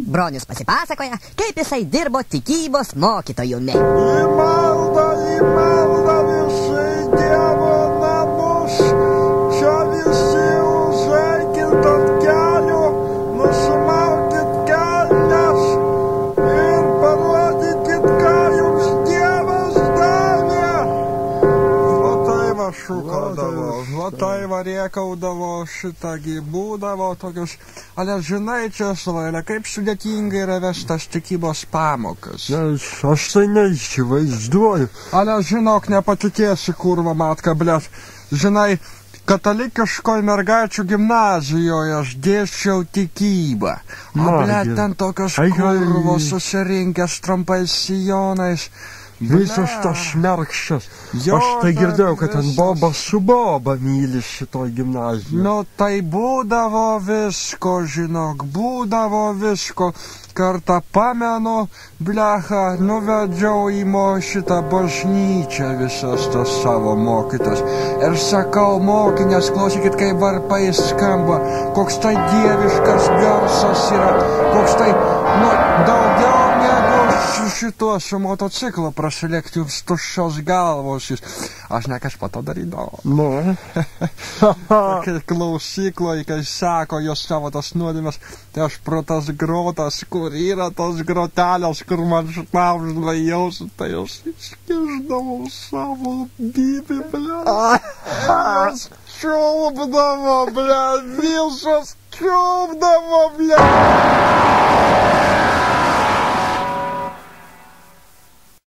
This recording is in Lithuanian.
Bronius pasipasakoja, kaip jisai dirbo tikybos mokytojumi. Į maldą visi Dievo namus, čia visi užeikit ant kelių, nusimaukit kelnes ir parodykit, ką jums Dievas davė. Va tai va šūkaudavo, va tai va rėkaudavo, šitagi būdavo tokius. Ale žinai, Česlovai, kaip sudėtingai yra vestas tikybos pamokas. Aš tai neįsivaizduoju. Ale žinok, nepatikėsi, kurva matka, blėt. Žinai, katalikiškoj mergaičių gimnazijoje aš dėsčiau tikybą. O blėt, ten tokios kurvos susirinkęs trumpais sijonais. Visos tos merkščios. Aš tai girdėjau, kad ten Boba su Boba myli šitoj gimnazijoje. Nu, tai būdavo visko, žinok, būdavo visko. Kartą pamenu, blecha, nuvedžiau į šitą bažnyčią visas tas savo mokytas. Ir sakau, mokinės, klausykit, kaip varpai skamba, koks tai dieviškas garsas yra, koks tai, daugiau negu šituo su motociklo prasilėkti jums tuščios galvos. Aš ne kažką to darydavau. Nu. Klausykloje, kai sako jos savo tas nuodėmes, tai aš pro tas grotas, kur yra tos grotelės, kur man šnapžda jausi, tai aš iškiždavau savo bybį, blėt. Aš čiulpdavo, blėt, visos čiulpdavo, blėt.